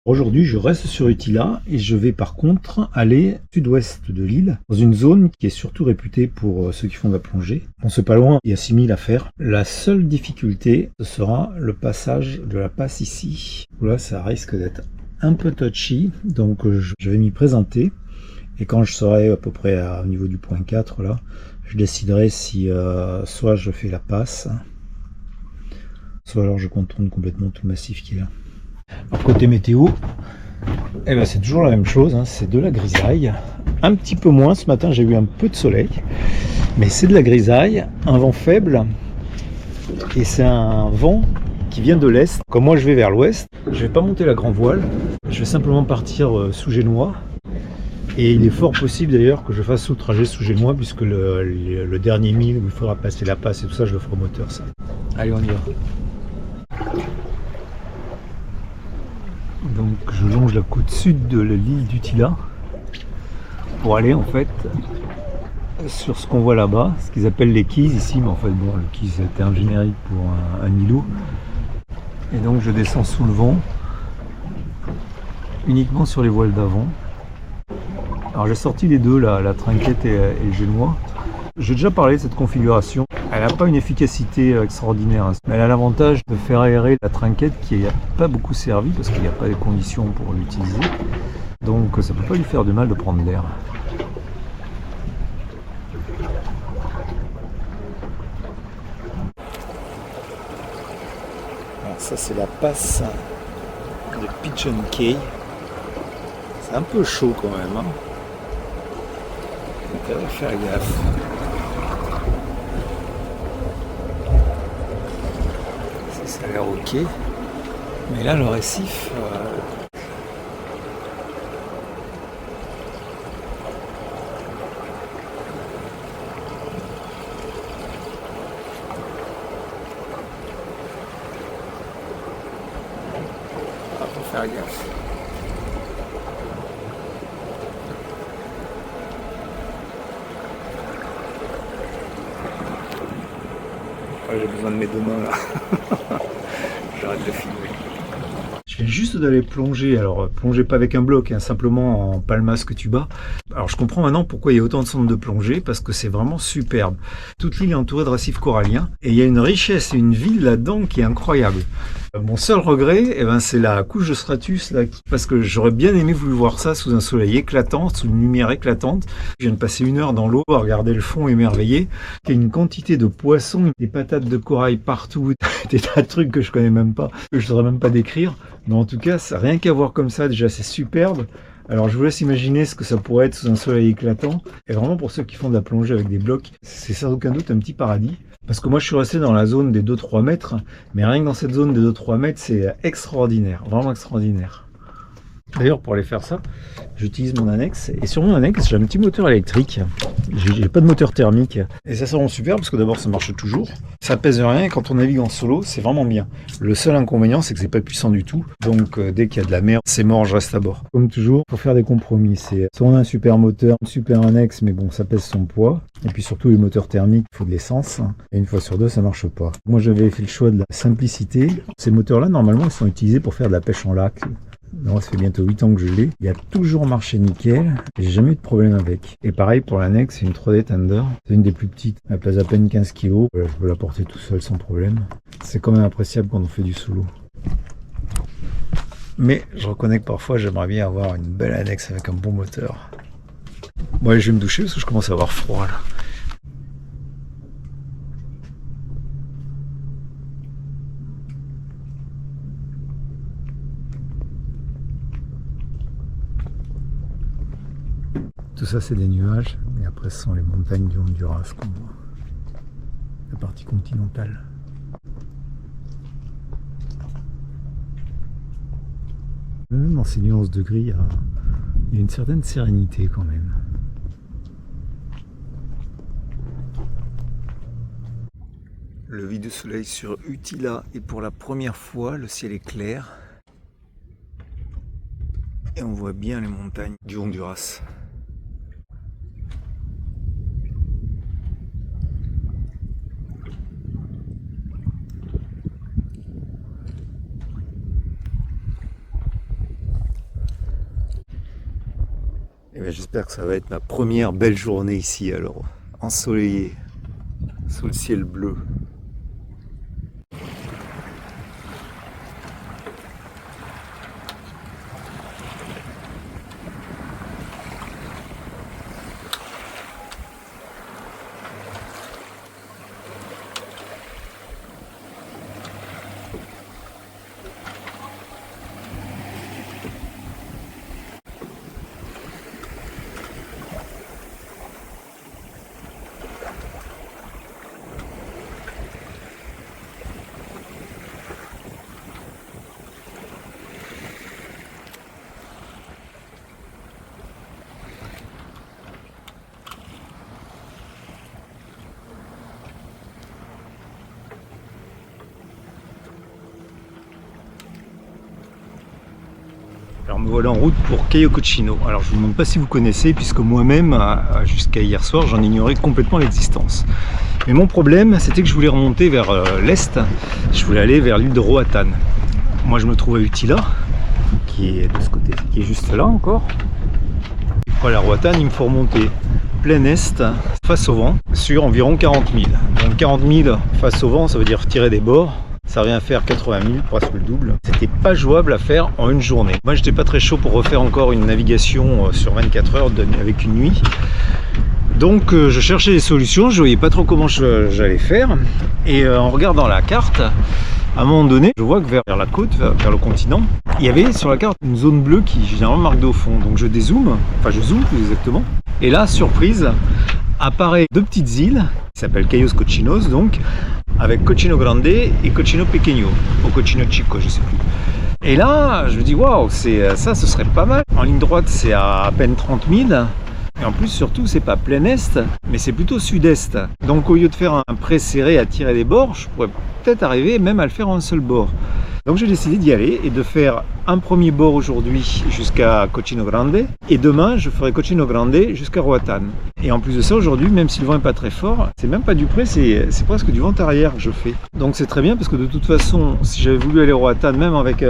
Aujourd'hui, je reste sur Utila et je vais par contre aller sud-ouest de l'île, dans une zone qui est surtout réputée pour ceux qui font de la plongée. On sait pas loin, il y a 6000 à faire. La seule difficulté, ce sera le passage de la passe ici. Là, ça risque d'être un peu touchy, donc je vais m'y présenter. Et quand je serai à peu près au niveau du point 4, là, je déciderai si soit je fais la passe, soit alors je contourne complètement tout le massif qui est là. Alors côté météo, eh ben c'est toujours la même chose, hein, c'est de la grisaille. Un petit peu moins, ce matin j'ai eu un peu de soleil, mais c'est de la grisaille, un vent faible, et c'est un vent qui vient de l'est. Comme moi je vais vers l'ouest, je vais pas monter la grand voile, je vais simplement partir sous Génois. Et il est fort possible d'ailleurs que je fasse tout le trajet sous Génois, puisque le dernier mille où il faudra passer la passe et tout ça, je le ferai au moteur. Ça. Allez, on y va. Donc je longe la côte sud de l'île d'Utila pour aller en fait sur ce qu'on voit là-bas, ce qu'ils appellent les quays ici, mais en fait bon, le quay c'est un terme générique pour un îlot. Et donc je descends sous le vent, uniquement sur les voiles d'avant. Alors j'ai sorti les deux, la trinquette et le génois. J'ai déjà parlé de cette configuration. Elle n'a pas une efficacité extraordinaire, hein. Mais elle a l'avantage de faire aérer la trinquette qui n'a pas beaucoup servi parce qu'il n'y a pas les conditions pour l'utiliser. Donc ça ne peut pas lui faire de mal de prendre l'air. Alors ça c'est la passe de Pigeon Cay. C'est un peu chaud quand même, hein. Donc il va faire gaffe. Ça a l'air ok. Mais là le récif... faut faire gaffe. J'ai besoin de mes deux mains là. J'arrête de filmer. Je viens juste d'aller plonger, alors plonger pas avec un bloc, hein, simplement en palmasque tuba. Alors je comprends maintenant pourquoi il y a autant de centres de plongée, parce que c'est vraiment superbe. Toute l'île est entourée de récifs coralliens, et il y a une richesse et une ville là-dedans qui est incroyable. Mon seul regret, eh ben, c'est la couche de stratus, là, parce que j'aurais bien aimé voulu voir ça sous un soleil éclatant, sous une lumière éclatante. Je viens de passer 1 heure dans l'eau à regarder le fond émerveillé. Il y a une quantité de poissons, des patates de corail partout, des tas de trucs que je connais même pas, que je ne saurais même pas décrire. Mais en tout cas, rien qu'à voir comme ça, déjà c'est superbe. Alors je vous laisse imaginer ce que ça pourrait être sous un soleil éclatant. Et vraiment pour ceux qui font de la plongée avec des blocs, c'est sans aucun doute un petit paradis. Parce que moi je suis resté dans la zone des 2-3 mètres, mais rien que dans cette zone des 2-3 mètres, c'est extraordinaire, vraiment extraordinaire. D'ailleurs pour aller faire ça, j'utilise mon annexe, et sur mon annexe j'ai un petit moteur électrique, j'ai pas de moteur thermique, et ça rend super parce que d'abord ça marche toujours, ça pèse rien, et quand on navigue en solo c'est vraiment bien. Le seul inconvénient c'est que c'est pas puissant du tout, donc dès qu'il y a de la mer, c'est mort, je reste à bord. Comme toujours, faut faire des compromis, c'est soit on a un super moteur, une super annexe, mais bon ça pèse son poids, et puis surtout les moteurs thermiques, il faut de l'essence, et une fois sur deux ça marche pas. Moi j'avais fait le choix de la simplicité, ces moteurs là normalement ils sont utilisés pour faire de la pêche en lac. Non, ça fait bientôt 8 ans que je l'ai. Il a toujours marché nickel. J'ai jamais eu de problème avec. Et pareil pour l'annexe, c'est une 3D Thunder. C'est une des plus petites. Elle pèse à peine 15 kg. Je peux la porter tout seul sans problème. C'est quand même appréciable quand on fait du solo. Mais je reconnais que parfois j'aimerais bien avoir une belle annexe avec un bon moteur. Bon allez, je vais me doucher parce que je commence à avoir froid là. Tout ça c'est des nuages, et après ce sont les montagnes du Honduras qu'on voit. La partie continentale. Même dans ces nuances de gris, il y a une certaine sérénité quand même. Lever du soleil sur Utila, et pour la première fois le ciel est clair. Et on voit bien les montagnes du Honduras. Et bien, j'espère que ça va être ma première belle journée ici, alors, ensoleillée, sous le ciel bleu. Alors me voilà en route pour Cayo Cochino. Alors je ne vous demande pas si vous connaissez, puisque moi-même, jusqu'à hier soir, j'en ignorais complètement l'existence. Mais mon problème, c'était que je voulais remonter vers l'est, je voulais aller vers l'île de Roatan. Moi je me trouve à Utila, qui est de ce côté, qui est juste là encore. Et pour aller à Roatan, il me faut remonter plein est, face au vent, sur environ 40 000. Donc 40 000 face au vent, ça veut dire tirer des bords. Ça revient à faire 80 000, presque le double. C'était pas jouable à faire en une journée. Moi, j'étais pas très chaud pour refaire encore une navigation sur 24 heures avec une nuit. Donc, je cherchais des solutions. Je voyais pas trop comment j'allais faire. Et en regardant la carte, à un moment donné, je vois que vers la côte, vers le continent, il y avait sur la carte une zone bleue qui généralement marque au fond. Donc, je dézoome, enfin, je zoome plus exactement. Et là, surprise, apparaît deux petites îles qui s'appellent Cayos Cochinos, donc, avec Cochino Grande et Cochino Pequeño, ou Cochino Chico, je sais plus. Et là, je me dis, waouh, ça, ce serait pas mal. En ligne droite, c'est à peine 30 000. Et en plus, surtout, c'est pas plein est, mais c'est plutôt sud-est. Donc, au lieu de faire un pré serré à tirer des bords, je pourrais peut-être arriver même à le faire en un seul bord. Donc, j'ai décidé d'y aller et de faire un premier bord aujourd'hui jusqu'à Cochino Grande. Et demain, je ferai Cochino Grande jusqu'à Roatan. Et en plus de ça, aujourd'hui, même si le vent n'est pas très fort, c'est même pas du pré, c'est presque du vent arrière que je fais. Donc, c'est très bien parce que de toute façon, si j'avais voulu aller à Roatan, même avec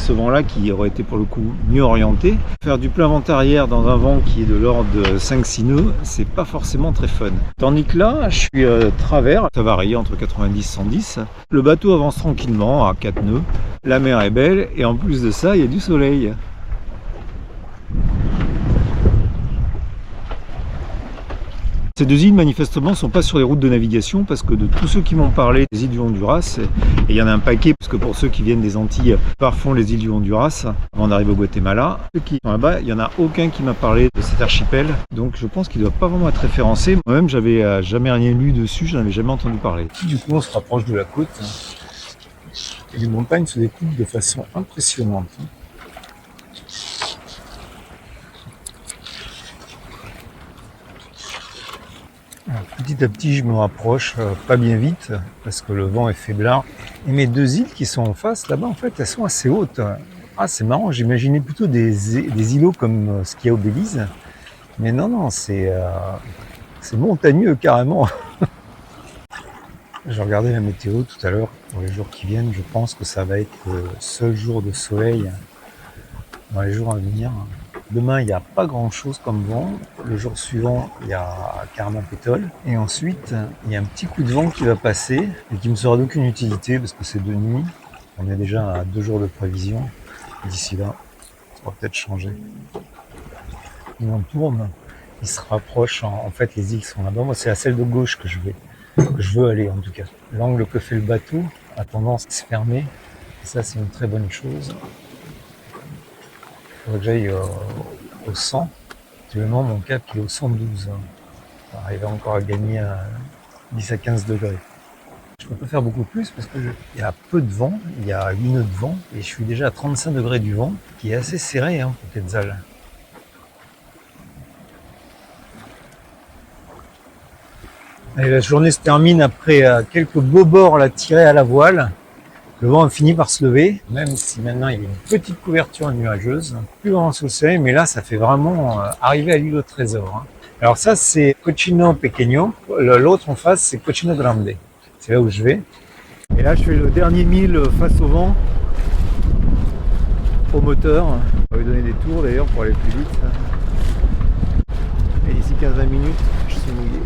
ce vent-là qui aurait été pour le coup mieux orienté, faire du plein vent arrière dans un vent qui est de l'ordre de 5-6 nœuds, c'est pas forcément très fun. Tandis que là, je suis travers, ça varie entre 90 et 110. Le bateau avance tranquillement à 4 nœuds. La mer est belle et en plus de ça, il y a du soleil. Ces deux îles, manifestement, ne sont pas sur les routes de navigation parce que de tous ceux qui m'ont parlé des îles du Honduras, et il y en a un paquet, parce que pour ceux qui viennent des Antilles, parfois les îles du Honduras, avant d'arriver au Guatemala, ceux qui sont là-bas, il n'y en a aucun qui m'a parlé de cet archipel, donc je pense qu'il ne doit pas vraiment être référencé. Moi-même, j'avais jamais rien lu dessus, je n'en avais jamais entendu parler. Du coup, on se rapproche de la côte, et les montagnes se découpent de façon impressionnante. Alors, petit à petit, je me rapproche, pas bien vite, parce que le vent est faiblard. Et mes deux îles qui sont en face, là-bas, en fait, elles sont assez hautes. Ah, c'est marrant, j'imaginais plutôt des îlots comme ce qu'il y a au Belize. Mais non, c'est montagneux, carrément. Je regardais la météo tout à l'heure, pour les jours qui viennent. Je pense que ça va être le seul jour de soleil dans les jours à venir. Demain, il n'y a pas grand-chose comme vent. Le jour suivant, il y a carrément pétole. Et ensuite, il y a un petit coup de vent qui va passer et qui ne me sera d'aucune utilité parce que c'est de nuit. On est déjà à 2 jours de prévision. D'ici là, ça va peut-être changer. Il en tourne, il se rapproche. En fait, les îles sont là-bas. Moi, c'est à celle de gauche que je veux aller en tout cas. L'angle que fait le bateau a tendance à se fermer. Et ça, c'est une très bonne chose. Il faudrait que j'aille au 100. Actuellement, mon cap il est au 112. On va arriver encore à gagner à 10 à 15 degrés. Je peux pas faire beaucoup plus parce qu'il y a peu de vent, il y a 8 nœuds de vent et je suis déjà à 35 degrés du vent, qui est assez serré pour Quetzal. Allez, la journée se termine après quelques beaux bords tirés à la voile. Le vent a fini par se lever, même si maintenant il y a une petite couverture nuageuse. Plus grand soleil, mais là ça fait vraiment arriver à l'île au trésor. Alors ça c'est Cochino Pequeño, l'autre en face c'est Cochino Grande. C'est là où je vais. Et là je fais le dernier mille face au vent, au moteur. On va lui donner des tours d'ailleurs pour aller plus vite. D'ici 15-20 minutes, je suis mouillé.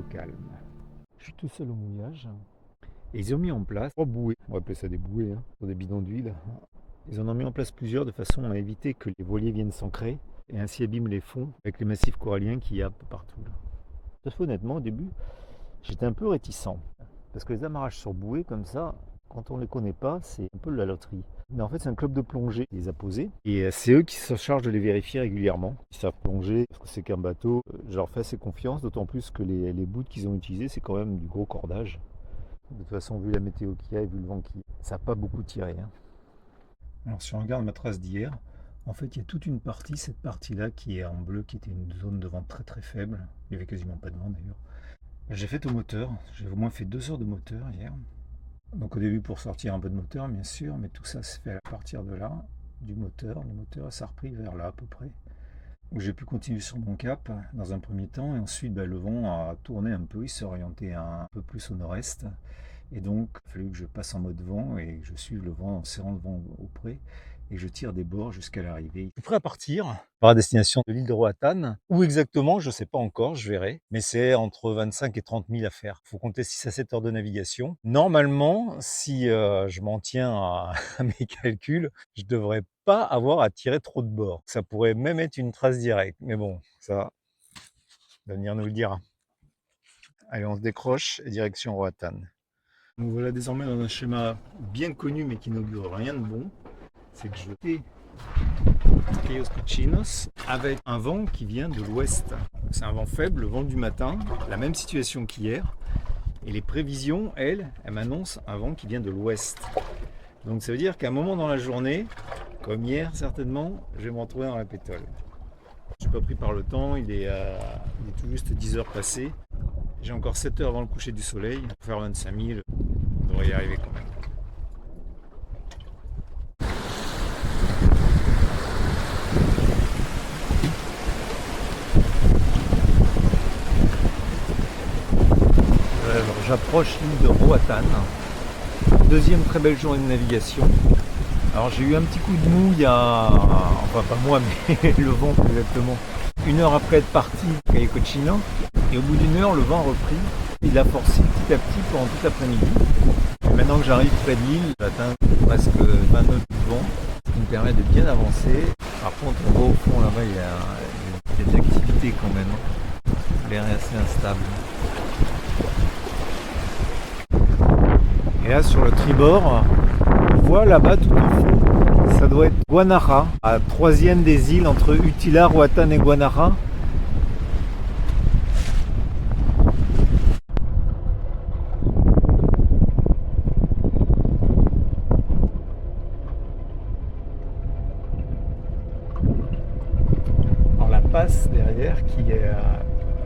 Calme. Je suis tout seul au mouillage et ils ont mis en place 3 bouées, on va appeler ça des bouées, sur des bidons d'huile. Ils en ont mis en place plusieurs de façon à éviter que les voiliers viennent s'ancrer et ainsi abîment les fonds avec les massifs coralliens qu'il y a partout. Là. Honnêtement, au début, j'étais un peu réticent parce que les amarrages sur bouées comme ça, quand on ne les connaît pas, c'est un peu de la loterie. Mais en fait, c'est un club de plongée qui les a posés. Et c'est eux qui se chargent de les vérifier régulièrement. Ils savent plonger, parce que c'est qu'un bateau. Je leur fais assez confiance, d'autant plus que les bouts qu'ils ont utilisés, c'est quand même du gros cordage. De toute façon, vu la météo qu'il y a et vu le vent qu'il y a, ça n'a pas beaucoup tiré. Alors, si on regarde ma trace d'hier, en fait, il y a toute une partie, cette partie-là qui est en bleu, qui était une zone de vent très très faible. Il n'y avait quasiment pas de vent d'ailleurs. J'ai fait au moteur. J'ai au moins fait 2 heures de moteur hier. Donc au début pour sortir un peu de moteur bien sûr, mais tout ça se fait à partir de là, du moteur. Le moteur ça a repris vers là à peu près. Où j'ai pu continuer sur mon cap dans un premier temps et ensuite le vent a tourné un peu, il s'est orienté un peu plus au nord-est. Et donc il a fallu que je passe en mode vent et que je suive le vent en serrant le vent auprès. Et je tire des bords jusqu'à l'arrivée. Je suis prêt à partir par la destination de l'île de Roatán. Où exactement, je ne sais pas encore, je verrai. Mais c'est entre 25 et 30 000 à faire. Il faut compter 6 à 7 heures de navigation. Normalement, si je m'en tiens à mes calculs, je ne devrais pas avoir à tirer trop de bords. Ça pourrait même être une trace directe. Mais bon, ça, l'avenir nous le dira. Allez, on se décroche et direction Roatán. Donc voilà désormais dans un schéma bien connu mais qui n'augure rien de bon. C'est que je fais Cayos Cochinos avec un vent qui vient de l'ouest. C'est un vent faible, le vent du matin, la même situation qu'hier. Et les prévisions, elles m'annoncent un vent qui vient de l'ouest. Donc ça veut dire qu'à un moment dans la journée, comme hier certainement, je vais me retrouver dans la pétole. Je ne suis pas pris par le temps, il est tout juste 10 heures passées. J'ai encore 7 heures avant le coucher du soleil. Pour faire 25 000, on devrait y arriver quand même. J'approche l'île de Roatán. Deuxième très belle journée de navigation. Alors j'ai eu un petit coup de mou il y a, enfin pas moi mais le vent plus exactement, 1 heure après être parti de Cayo Cochino, et au bout d'1 heure le vent a repris, il a forcé petit à petit pendant toute l'après-midi. Et maintenant que j'arrive près de l'île, j'atteins presque 20 nœuds de vent, ce qui me permet de bien avancer. Par contre on voit au fond là-bas il y a de l'activité quand même, l'air est assez instable. Et là sur le tribord, on voit là-bas tout au fond, ça doit être Guanara, la troisième des îles entre Utila, Roatan et Guanara. Alors la passe derrière qui est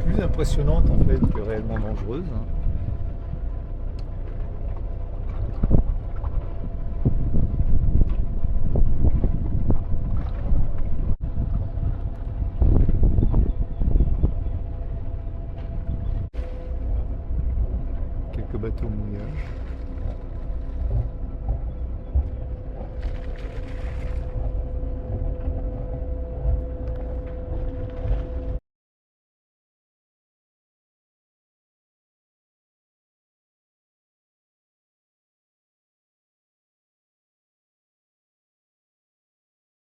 plus impressionnante en fait que réellement dangereuse. Quelques bateaux au mouillage.